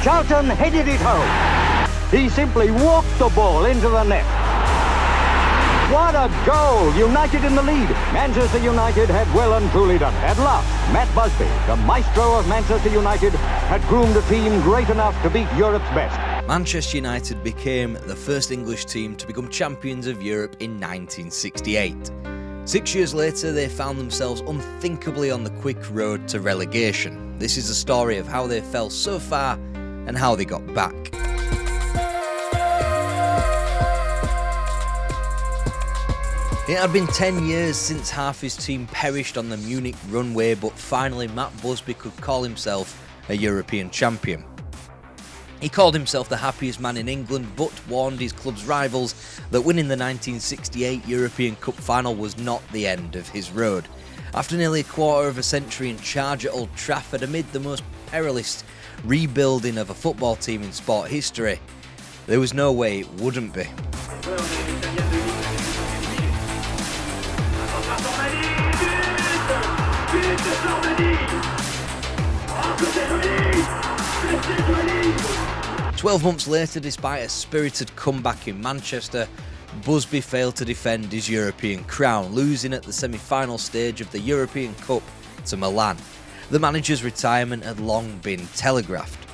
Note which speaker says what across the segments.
Speaker 1: Charlton headed it home. He simply walked the ball into the net. What a goal! United in the lead. Manchester United had well and truly done it. At last, Matt Busby, the maestro of Manchester United, had groomed a team great enough to beat Europe's best.
Speaker 2: Manchester United became the first English team to become champions of Europe in 1968. 6 years later, they found themselves unthinkably on the quick road to relegation. This is a story of how they fell so far and how they got back. It had been 10 years since half his team perished on the Munich runway, but finally Matt Busby could call himself a European champion. He called himself the happiest man in England, but warned his club's rivals that winning the 1968 European Cup final was not the end of his road. After nearly a quarter of a century in charge at Old Trafford, amid the most perilous rebuilding of a football team in sport history, there was no way it wouldn't be. "12 months later, despite a spirited comeback in Manchester, Busby failed to defend his European crown, losing at the semi-final stage of the European Cup to Milan. The manager's retirement had long been telegraphed.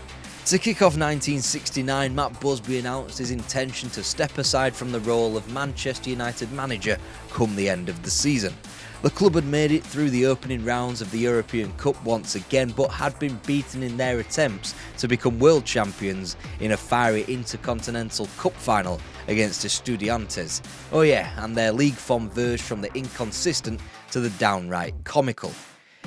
Speaker 2: To kick off 1969, Matt Busby announced his intention to step aside from the role of Manchester United manager come the end of the season. The club had made it through the opening rounds of the European Cup once again, but had been beaten in their attempts to become world champions in a fiery Intercontinental Cup final against Estudiantes. Oh yeah, and their league form verged from the inconsistent to the downright comical.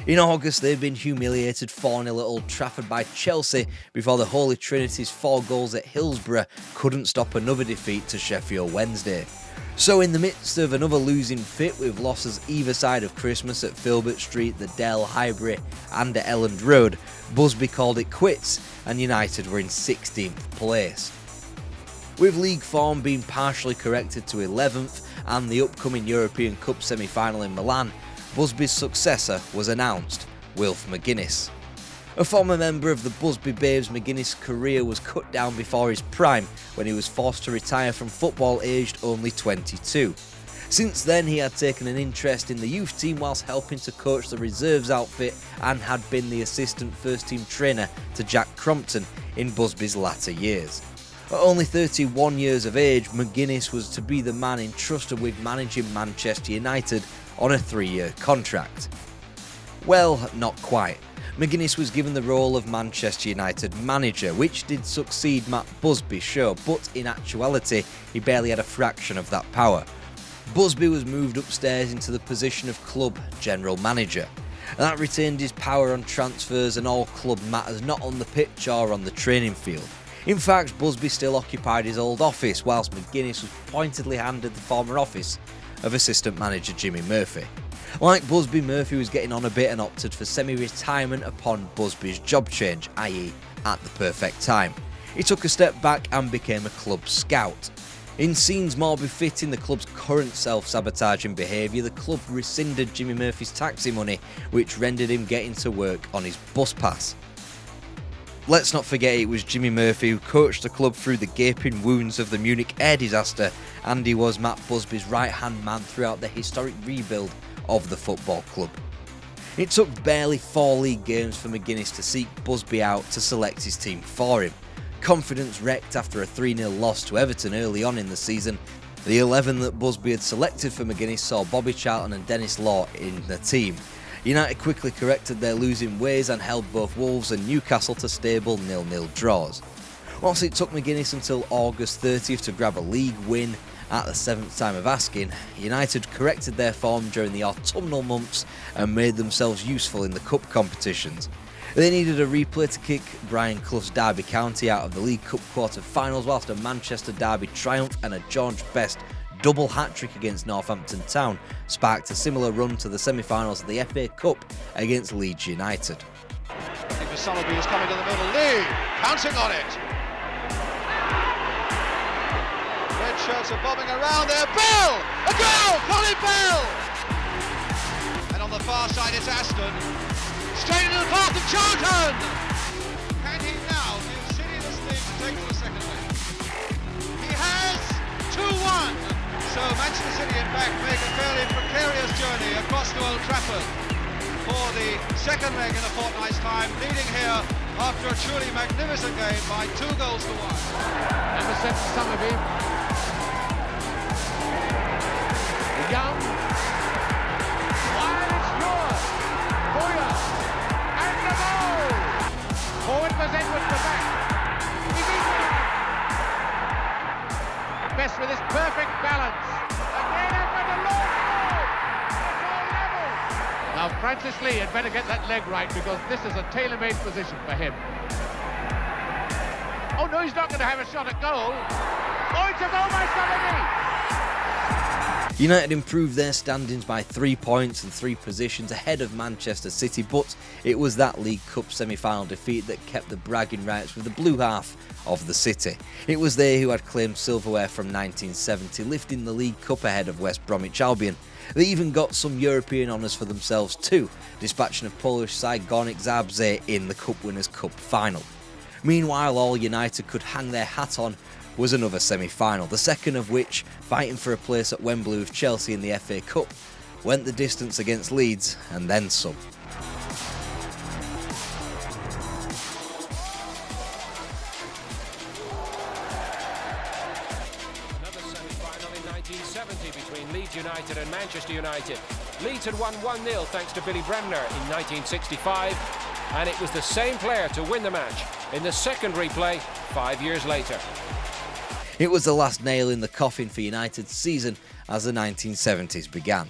Speaker 2: In August, they'd been humiliated 4-0 at Old Trafford by Chelsea before the Holy Trinity's 4 goals at Hillsborough couldn't stop another defeat to Sheffield Wednesday. So in the midst of another losing fit with losses either side of Christmas at Filbert Street, the Dell, Highbury and at Elland Road, Busby called it quits and United were in 16th place. With league form being partially corrected to 11th and the upcoming European Cup semi-final in Milan, Busby's successor was announced, Wilf McGuinness. A former member of the Busby Babes, McGuinness' career was cut down before his prime when he was forced to retire from football aged only 22. Since then, he had taken an interest in the youth team whilst helping to coach the reserves outfit and had been the assistant first-team trainer to Jack Crompton in Busby's latter years. At only 31 years of age, McGuinness was to be the man entrusted with managing Manchester United on a 3-year contract. Well, not quite. McGuinness was given the role of Manchester United manager, which did succeed Matt Busby, sure, but in actuality, he barely had a fraction of that power. Busby was moved upstairs into the position of club general manager. That retained his power on transfers and all club matters, not on the pitch or on the training field. In fact, Busby still occupied his old office, whilst McGuinness was pointedly handed the former office of assistant manager Jimmy Murphy. Like Busby, Murphy was getting on a bit and opted for semi-retirement upon Busby's job change, i.e. at the perfect time. He took a step back and became a club scout. In scenes more befitting the club's current self-sabotaging behaviour, the club rescinded Jimmy Murphy's taxi money, which rendered him getting to work on his bus pass. Let's not forget it was Jimmy Murphy who coached the club through the gaping wounds of the Munich air disaster, and he was Matt Busby's right-hand man throughout the historic rebuild of the football club. It took barely 4 league games for McGuinness to seek Busby out to select his team for him. Confidence wrecked after a 3-0 loss to Everton early on in the season. The 11 that Busby had selected for McGuinness saw Bobby Charlton and Dennis Law in the team. United quickly corrected their losing ways and held both Wolves and Newcastle to stable 0-0 draws. Whilst it took McGuinness until August 30th to grab a league win at the 7th time of asking, United corrected their form during the autumnal months and made themselves useful in the cup competitions. They needed a replay to kick Brian Clough's Derby County out of the League Cup quarter-finals, whilst a Manchester Derby triumph and a George Best double hat-trick against Northampton Town sparked a similar run to the semi-finals of the FA Cup against Leeds United.
Speaker 3: Sullivan is coming to the middle. Lee pouncing on it. Red shirts are bobbing around there. Bell! A goal! Colin Bell! And on the far side it's Aston. Straight into the path of Charlton! Can he now give City really precarious journey across to Old Trafford for the second leg in a fortnight's time, leading here after a truly magnificent game by 2 goals to 1.
Speaker 4: Number 7, Summerby. Young. Wide it's yours. Boyer. And the goal. Forward was Edwards to back. He's eaten it. Best with his perfect balance. Again up at the long goal. It's all level. Now Francis Lee had better get that leg right because this is a tailor-made position for him. Oh no, he's not going to have a shot at goal. Oh, it's a goal by Summerby.
Speaker 2: United improved their standings by 3 points and 3 positions ahead of Manchester City, but it was that League Cup semi-final defeat that kept the bragging rights with the blue half of the city. It was they who had claimed silverware from 1970, lifting the League Cup ahead of West Bromwich Albion. They even got some European honours for themselves too, dispatching of Polish side Górnik Zabrze in the Cup Winners' Cup final. Meanwhile, all United could hang their hat on was another semi-final, the second of which, fighting for a place at Wembley with Chelsea in the FA Cup, went the distance against Leeds and then some.
Speaker 5: Another semi-final in 1970 between Leeds United and Manchester United. Leeds had won 1-0 thanks to Billy Bremner in 1965, and it was the same player to win the match in the second replay 5 years later.
Speaker 2: It was the last nail in the coffin for United's season as the 1970s began.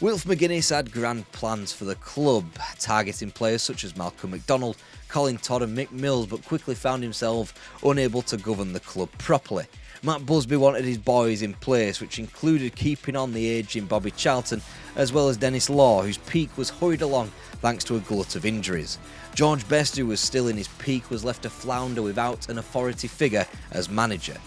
Speaker 2: Wilf McGuinness had grand plans for the club, targeting players such as Malcolm McDonald, Colin Todd and Mick Mills, but quickly found himself unable to govern the club properly. Matt Busby wanted his boys in place, which included keeping on the ageing Bobby Charlton, as well as Dennis Law, whose peak was hurried along thanks to a glut of injuries. George Best, who was still in his peak, was left to flounder without an authority figure as manager.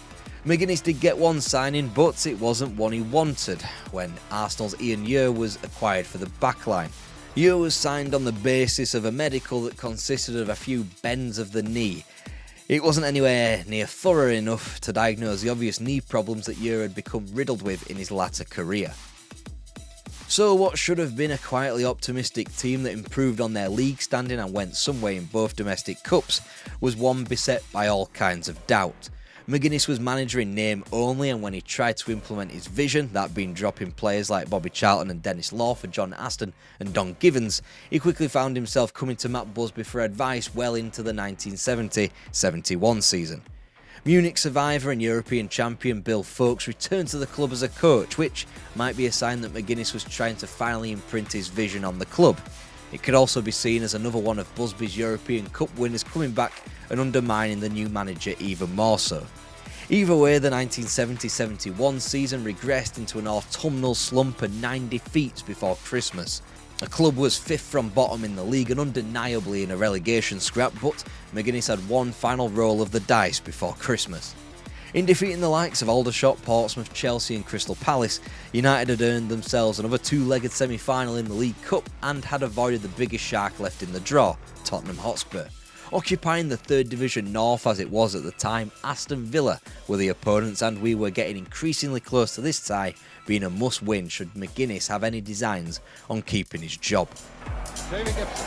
Speaker 2: McGuinness did get one signing, but it wasn't one he wanted when Arsenal's Ian Ure was acquired for the backline. Ure was signed on the basis of a medical that consisted of a few bends of the knee. It wasn't anywhere near thorough enough to diagnose the obvious knee problems that Ure had become riddled with in his latter career. So what should have been a quietly optimistic team that improved on their league standing and went some way in both domestic cups was one beset by all kinds of doubt. McGuinness was manager in name only, and when he tried to implement his vision, that being dropping players like Bobby Charlton and Dennis Law for John Aston and Don Givens, he quickly found himself coming to Matt Busby for advice well into the 1970-71 season. Munich survivor and European champion Bill Foulkes returned to the club as a coach, which might be a sign that McGuinness was trying to finally imprint his vision on the club. It could also be seen as another one of Busby's European Cup winners coming back and undermining the new manager even more so. Either way, the 1970-71 season regressed into an autumnal slump and 9 defeats before Christmas. The club was 5th from bottom in the league and undeniably in a relegation scrap, but McGuinness had one final roll of the dice before Christmas. In defeating the likes of Aldershot, Portsmouth, Chelsea and Crystal Palace, United had earned themselves another 2-legged semi-final in the League Cup and had avoided the biggest shark left in the draw, Tottenham Hotspur. Occupying the 3rd Division North as it was at the time, Aston Villa were the opponents, and we were getting increasingly close to this tie being a must-win should McGuinness have any designs on keeping his job.
Speaker 3: David Gibson.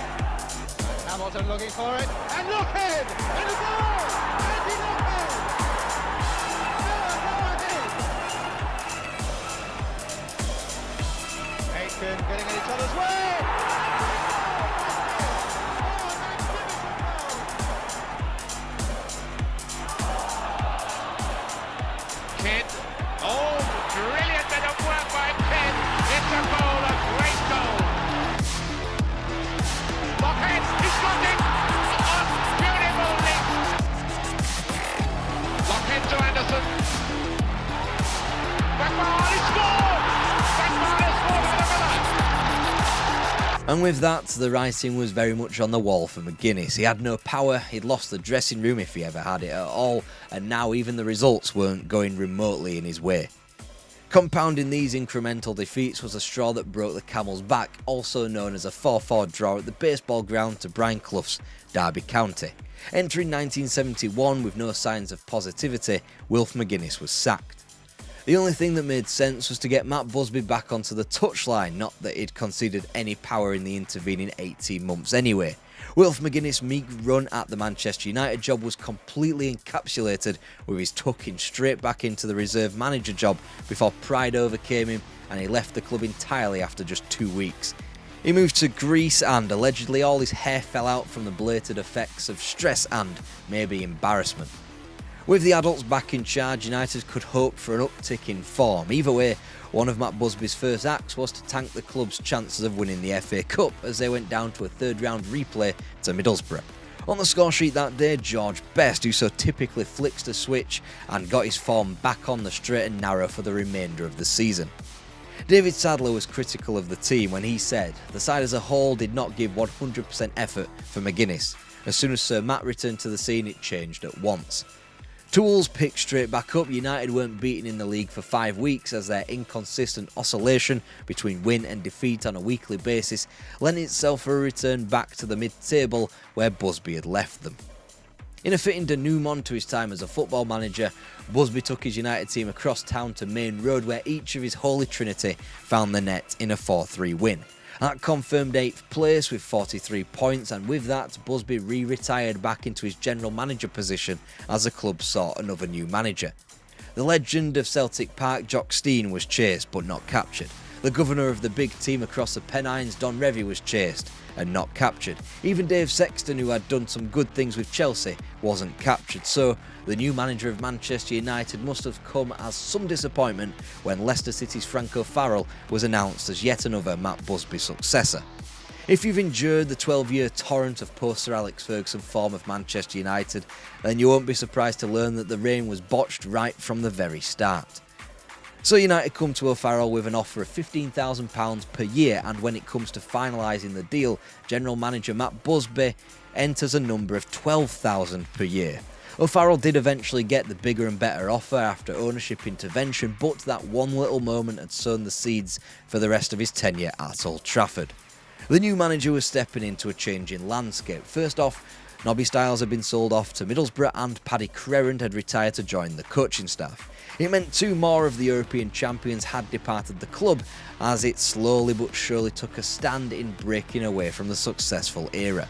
Speaker 3: Hamilton looking for it. And look ahead! And a goal! And he look ahead! Aiken getting in each other's way!
Speaker 4: Kidd. Oh, brilliant bit of work by Kidd. It's a goal, a great goal. Lockhead, he's got it. On beautiful link. Lockhead to Anderson. Backman, he scored. Backman has scored for the Villa.
Speaker 2: And with that, the writing was very much on the wall for McGuinness. He had no power, he'd lost the dressing room if he ever had it at all, and now even the results weren't going remotely in his way. Compounding these incremental defeats was a straw that broke the camel's back, also known as a 4-4 draw at the baseball ground to Brian Clough's Derby County. Entering 1971 with no signs of positivity, Wilf McGuinness was sacked. The only thing that made sense was to get Matt Busby back onto the touchline, not that he'd conceded any power in the intervening 18 months anyway. Wilf McGuinness' meek run at the Manchester United job was completely encapsulated with his tucking straight back into the reserve manager job before pride overcame him and he left the club entirely after just 2 weeks. He moved to Greece and allegedly all his hair fell out from the blatant effects of stress and maybe embarrassment. With the adults back in charge, United could hope for an uptick in form. Either way, one of Matt Busby's first acts was to tank the club's chances of winning the FA Cup as they went down to a third-round replay to Middlesbrough. On the score sheet that day, George Best, who so typically flicks the switch and got his form back on the straight and narrow for the remainder of the season. David Sadler was critical of the team when he said, "The side as a whole did not give 100% effort for McGuinness. As soon as Sir Matt returned to the scene, it changed at once." Tools picked straight back up. United weren't beaten in the league for 5 weeks as their inconsistent oscillation between win and defeat on a weekly basis lent itself for a return back to the mid-table where Busby had left them. In a fitting denouement to his time as a football manager, Busby took his United team across town to Main Road where each of his Holy Trinity found the net in a 4-3 win. That confirmed 8th place with 43 points, and with that, Busby re-retired back into his general manager position as the club sought another new manager. The legend of Celtic Park, Jock Stein, was chased but not captured. The governor of the big team across the Pennines, Don Revie, was chased and not captured. Even Dave Sexton, who had done some good things with Chelsea, wasn't captured. So the new manager of Manchester United must have come as some disappointment when Leicester City's Frank O'Farrell was announced as yet another Matt Busby successor. If you've endured the 12-year torrent of post-Sir Alex Ferguson form of Manchester United, then you won't be surprised to learn that the reign was botched right from the very start. So United come to O'Farrell with an offer of £15,000 per year, and when it comes to finalising the deal, General Manager Matt Busby enters a number of £12,000 per year. O'Farrell did eventually get the bigger and better offer after ownership intervention, but that one little moment had sown the seeds for the rest of his tenure at Old Trafford. The new manager was stepping into a changing landscape. First off, Nobby Stiles had been sold off to Middlesbrough and Paddy Crerand had retired to join the coaching staff. It meant 2 more of the European champions had departed the club as it slowly but surely took a stand in breaking away from the successful era.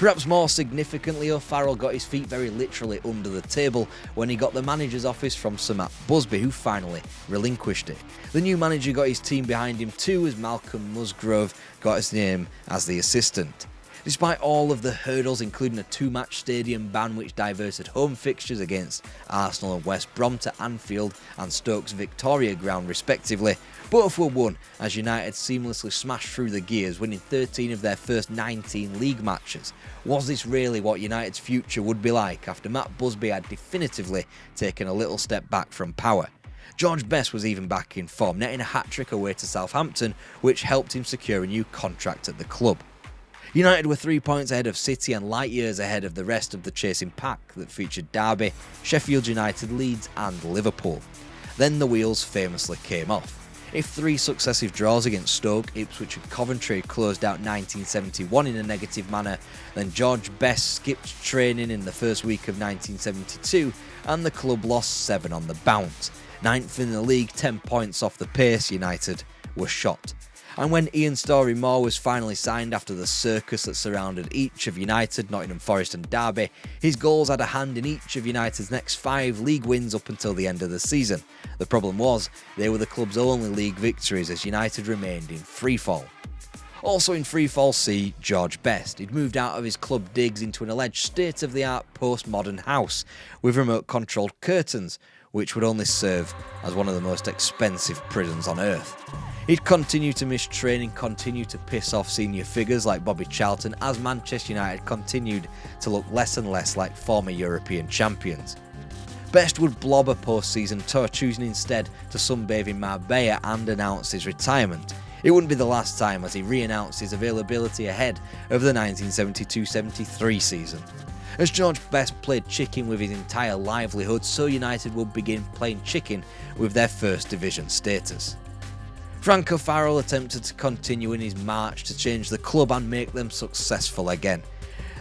Speaker 2: Perhaps more significantly, O'Farrell got his feet very literally under the table when he got the manager's office from Sir Matt Busby, who finally relinquished it. The new manager got his team behind him too, as Malcolm Musgrove got his name as the assistant. Despite all of the hurdles, including a 2-match stadium ban which diverted home fixtures against Arsenal and West Brom to Anfield and Stoke's Victoria Ground respectively, both were won as United seamlessly smashed through the gears, winning 13 of their first 19 league matches. Was this really what United's future would be like after Matt Busby had definitively taken a little step back from power? George Best was even back in form, netting a hat-trick away to Southampton, which helped him secure a new contract at the club. United were 3 points ahead of City and light years ahead of the rest of the chasing pack that featured Derby, Sheffield United, Leeds and Liverpool. Then the wheels famously came off. If 3 successive draws against Stoke, Ipswich and Coventry closed out 1971 in a negative manner, then George Best skipped training in the first week of 1972 and the club lost 7 on the bounce. 9th in the league, 10 points off the pace, United were shot. And when Ian Storey-Moore was finally signed after the circus that surrounded each of United, Nottingham Forest and Derby, his goals had a hand in each of United's next 5 league wins up until the end of the season. The problem was, they were the club's only league victories as United remained in freefall. Also in freefall, see George Best. He'd moved out of his club digs into an alleged state-of-the-art post-modern house with remote-controlled curtains, which would only serve as one of the most expensive prisons on earth. He'd continue to miss training, continue to piss off senior figures like Bobby Charlton as Manchester United continued to look less and less like former European champions. Best would blob a post-season tour, choosing instead to sunbathe in Marbella and announce his retirement. It wouldn't be the last time as he re-announced his availability ahead of the 1972-73 season. As George Best played chicken with his entire livelihood, so United would begin playing chicken with their first division status. Frank O'Farrell attempted to continue in his march to change the club and make them successful again.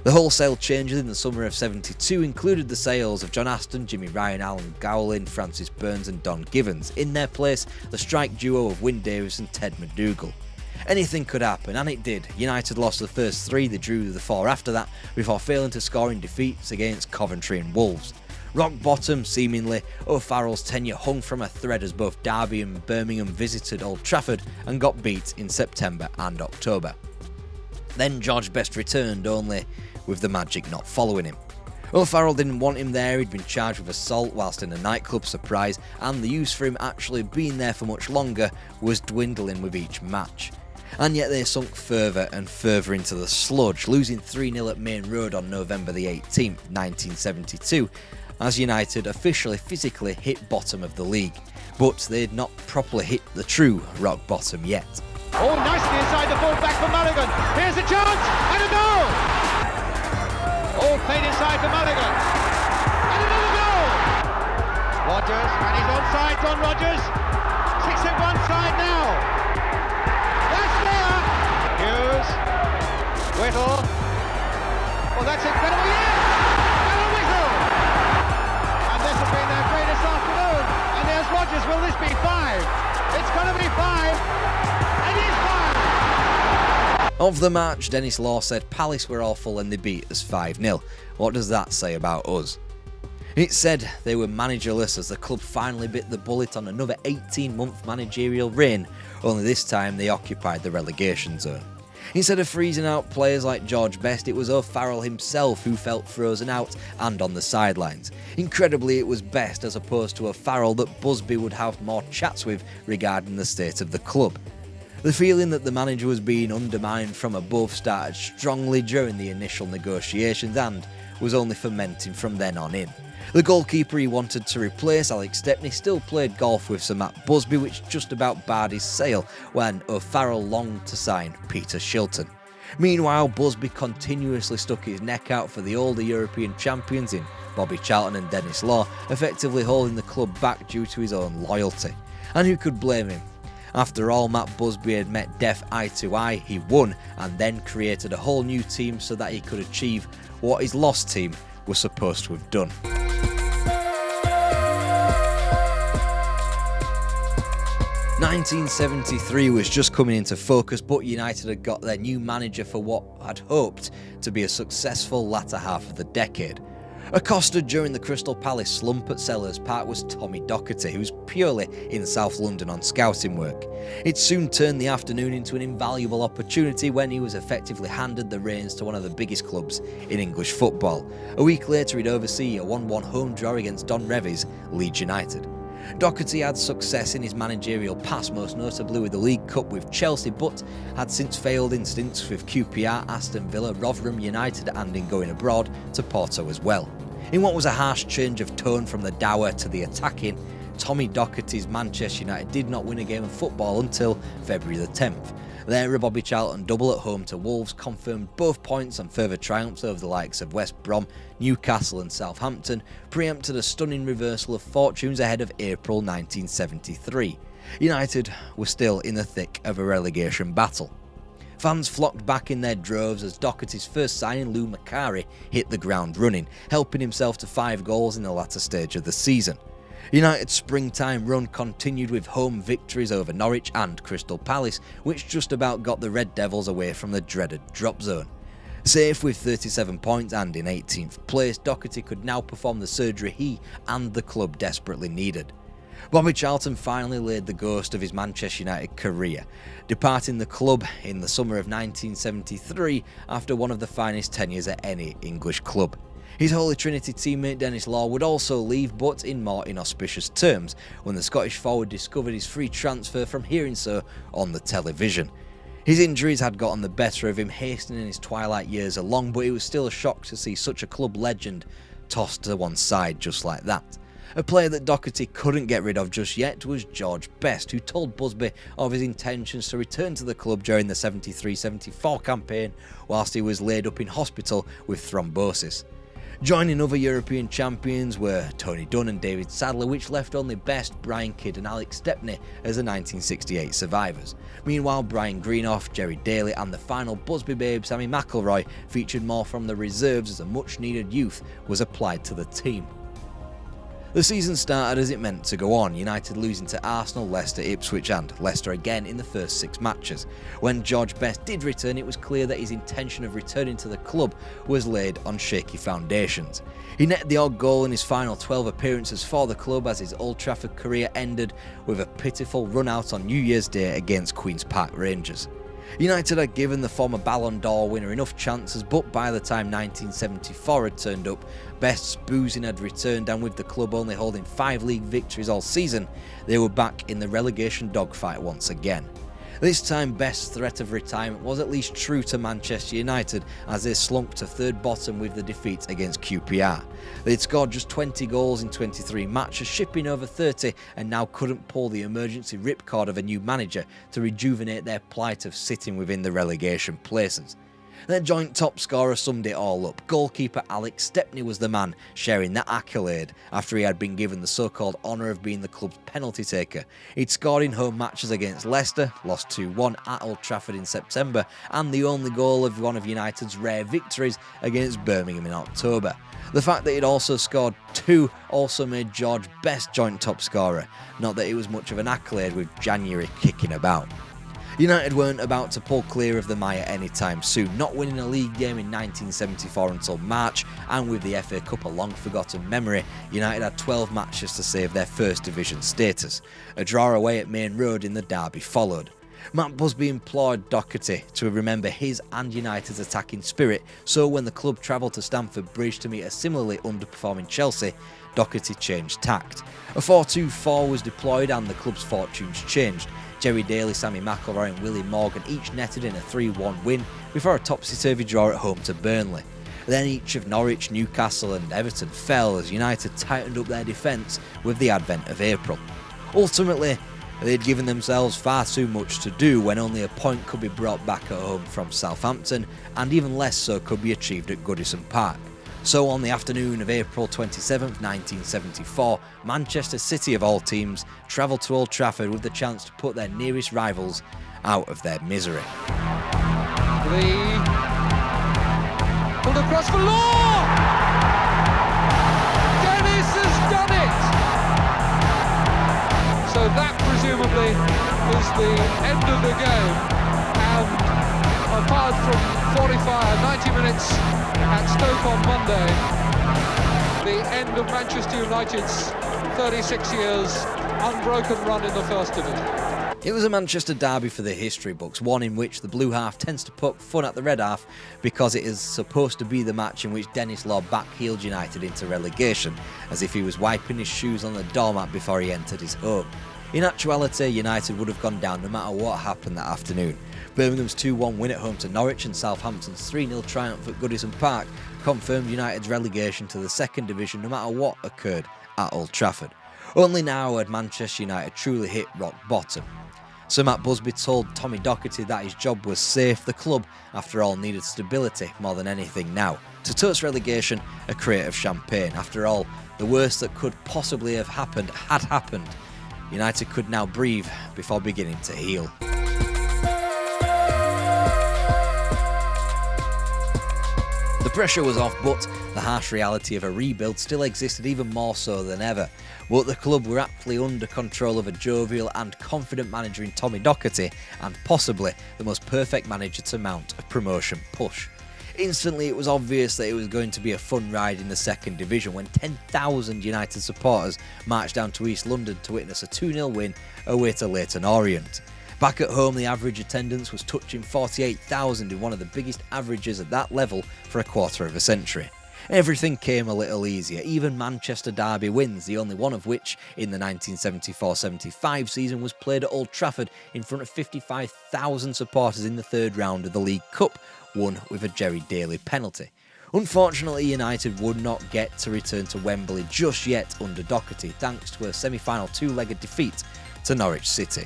Speaker 2: The wholesale changes in the summer of '72 included the sales of John Aston, Jimmy Ryan, Alan Gowlin, Francis Burns and Don Givens. In their place, the strike duo of Wyn Davis and Ted McDougall. Anything could happen, and it did. United lost the first 3, they drew the 4 after that, before failing to score in defeats against Coventry and Wolves. Rock bottom, seemingly, O'Farrell's tenure hung from a thread as both Derby and Birmingham visited Old Trafford and got beat in September and October. Then George Best returned, only with the magic not following him. O'Farrell didn't want him there, he'd been charged with assault whilst in a nightclub, surprise, and the use for him actually being there for much longer was dwindling with each match. And yet they sunk further and further into the sludge, losing 3-0 at Main Road on November the 18th, 1972, as United officially physically hit bottom of the league. But they'd not properly hit the true rock bottom yet.
Speaker 4: Oh, nicely inside the full back for Mulligan. Here's a chance and a goal! Oh, played inside for Mulligan. And another goal! Rodgers, and he's onside, John Rodgers. 6 at one side now. That's there! Hughes. Whittle. Oh, that's incredible, yes! And a Whittle! And this has been their greatest afternoon. And there's Rodgers. Will this be 5? It's going to be 5.
Speaker 2: Of the match, Dennis Law said Palace were awful and they beat us 5-0. What does that say about us? It said they were managerless as the club finally bit the bullet on another 18-month managerial reign, only this time they occupied the relegation zone. Instead of freezing out players like George Best, it was O'Farrell himself who felt frozen out and on the sidelines. Incredibly, it was Best as opposed to O'Farrell that Busby would have more chats with regarding the state of the club. The feeling that the manager was being undermined from above started strongly during the initial negotiations and was only fermenting from then on in. The goalkeeper he wanted to replace, Alex Stepney, still played golf with Sir Matt Busby, which just about barred his sale when O'Farrell longed to sign Peter Shilton. Meanwhile, Busby continuously stuck his neck out for the older European champions in Bobby Charlton and Dennis Law, effectively holding the club back due to his own loyalty. And who could blame him? After all, Matt Busby had met death eye to eye, he won and then created a whole new team so that he could achieve what his lost team was supposed to have done. '73 was just coming into focus, but United had got their new manager for what had hoped to be a successful latter half of the decade. Accosted during the Crystal Palace slump at Sellers Park was Tommy Docherty, who was purely in South London on scouting work. It soon turned the afternoon into an invaluable opportunity when he was effectively handed the reins to one of the biggest clubs in English football. A week later he'd oversee a 1-1 home draw against Don Revie's Leeds United. Docherty had success in his managerial past, most notably with the League Cup with Chelsea, but had since failed in stints with QPR, Aston Villa, Rotherham United and in going abroad to Porto as well. In what was a harsh change of tone from the dour to the attacking, Tommy Docherty's Manchester United did not win a game of football until February the 10th. There, a Bobby Charlton double at home to Wolves confirmed both points on further triumphs over the likes of West Brom, Newcastle and Southampton, preempted a stunning reversal of fortunes ahead of April 1973. United were still in the thick of a relegation battle. Fans flocked back in their droves as Docherty's first signing, Lou Macari, hit the ground running, helping himself to 5 goals in the latter stage of the season. United's springtime run continued with home victories over Norwich and Crystal Palace, which just about got the Red Devils away from the dreaded drop zone. Safe with 37 points and in 18th place, Docherty could now perform the surgery he and the club desperately needed. Bobby Charlton finally laid the ghost of his Manchester United career, departing the club in the summer of 1973 after one of the finest tenures at any English club. His Holy Trinity teammate Dennis Law would also leave, but in more inauspicious terms, when the Scottish forward discovered his free transfer from hearing so on the television. His injuries had gotten the better of him, hastening his twilight years along, but it was still a shock to see such a club legend tossed to one side just like that. A player that Docherty couldn't get rid of just yet was George Best, who told Busby of his intentions to return to the club during the 73-74 campaign whilst he was laid up in hospital with thrombosis. Joining other European champions were Tony Dunn and David Sadler, which left only Best, Brian Kidd and Alex Stepney as the 1968 survivors. Meanwhile, Brian Greenough, Jerry Daly and the final Busby babe Sammy McIlroy featured more from the reserves as a much-needed youth was applied to the team. The season started as it meant to go on, United losing to Arsenal, Leicester, Ipswich and Leicester again in the first 6 matches. When George Best did return, it was clear that his intention of returning to the club was laid on shaky foundations. He netted the odd goal in his final 12 appearances for the club as his Old Trafford career ended with a pitiful run-out on New Year's Day against Queen's Park Rangers. United had given the former Ballon d'Or winner enough chances, but by the time 1974 had turned up, Best's boozing had returned, and with the club only holding 5 league victories all season, they were back in the relegation dogfight once again. This time, Best's threat of retirement was at least true to Manchester United as they slumped to 3rd bottom with the defeat against QPR. They'd scored just 20 goals in 23 matches, shipping over 30, and now couldn't pull the emergency ripcord of a new manager to rejuvenate their plight of sitting within the relegation places. Their joint top scorer summed it all up. Goalkeeper Alex Stepney was the man sharing that accolade after he had been given the so-called honour of being the club's penalty taker. He'd scored in home matches against Leicester, lost 2-1 at Old Trafford in September, and the only goal of one of United's rare victories against Birmingham in October. The fact that he'd also scored 2 also made George Best joint top scorer, not that it was much of an accolade with January kicking about. United weren't about to pull clear of the mire anytime soon, not winning a league game in 1974 until March, and with the FA Cup a long-forgotten memory, United had 12 matches to save their First Division status. A draw away at Main Road in the derby followed. Matt Busby implored Doherty to remember his and United's attacking spirit, so when the club travelled to Stamford Bridge to meet a similarly underperforming Chelsea, Doherty changed tact. A 4-2-4 was deployed and the club's fortunes changed. Jerry Daly, Sammy McIlroy and Willie Morgan each netted in a 3-1 win before a topsy-turvy draw at home to Burnley. Then each of Norwich, Newcastle and Everton fell as United tightened up their defence with the advent of April. Ultimately, they'd given themselves far too much to do when only a point could be brought back at home from Southampton, and even less so could be achieved at Goodison Park. So on the afternoon of April 27th, 1974, Manchester City of all teams travelled to Old Trafford with the chance to put their nearest rivals out of their misery.
Speaker 4: Pulled across for Law! Dennis has done it! So that presumably is the end of the game, and apart from 90 minutes at Stoke on Monday, the end of Manchester United's 36 years unbroken run in the First Division.
Speaker 2: It was a Manchester derby for the history books, one in which the blue half tends to poke fun at the red half because it is supposed to be the match in which Dennis Law backheeled United into relegation, as if he was wiping his shoes on the doormat before he entered his home. In actuality, United would have gone down no matter what happened that afternoon. Birmingham's 2-1 win at home to Norwich and Southampton's 3-0 triumph at Goodison Park confirmed United's relegation to the Second Division no matter what occurred at Old Trafford. Only now had Manchester United truly hit rock bottom. Sir Matt Busby told Tommy Doherty that his job was safe. The club, after all, needed stability more than anything now. To toast relegation, a crate of champagne. After all, the worst that could possibly have happened had happened. United could now breathe before beginning to heal. The pressure was off, but the harsh reality of a rebuild still existed even more so than ever. But the club were aptly under control of a jovial and confident manager in Tommy Doherty, and possibly the most perfect manager to mount a promotion push. Instantly it was obvious that it was going to be a fun ride in the Second Division when 10,000 United supporters marched down to East London to witness a 2-0 win away to Leyton Orient. Back at home, the average attendance was touching 48,000 in one of the biggest averages at that level for a quarter of a century. Everything came a little easier, even Manchester derby wins, the only one of which in the 1974-75 season was played at Old Trafford in front of 55,000 supporters in the third round of the League Cup, won with a Jerry Daly penalty. Unfortunately, United would not get to return to Wembley just yet under Doherty, thanks to a semi-final 2-legged defeat to Norwich City.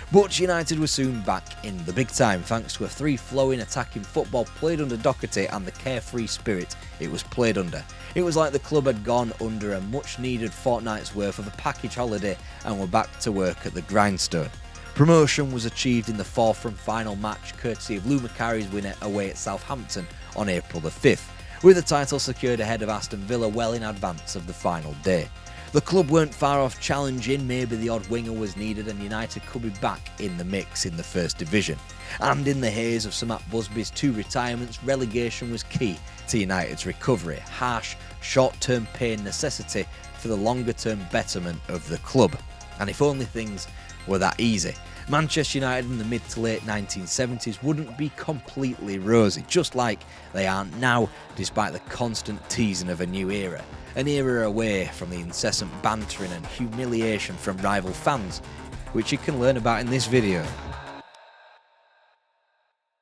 Speaker 2: But United were soon back in the big time thanks to a free-flowing attacking football played under Doherty and the carefree spirit it was played under. It was like the club had gone under a much-needed fortnight's worth of a package holiday and were back to work at the grindstone. Promotion was achieved in the fourth and final match courtesy of Lou Macari's winner away at Southampton on April the 5th, with the title secured ahead of Aston Villa well in advance of the final day. The club weren't far off challenging, maybe the odd winger was needed and United could be back in the mix in the First Division. And in the haze of Sir Matt Busby's 2 retirements, relegation was key to United's recovery, harsh, short-term pain necessity for the longer-term betterment of the club. And if only things were that easy. Manchester United in the mid to late 1970s wouldn't be completely rosy, just like they aren't now, despite the constant teasing of a new era. An era away from the incessant bantering and humiliation from rival fans, which you can learn about in this video.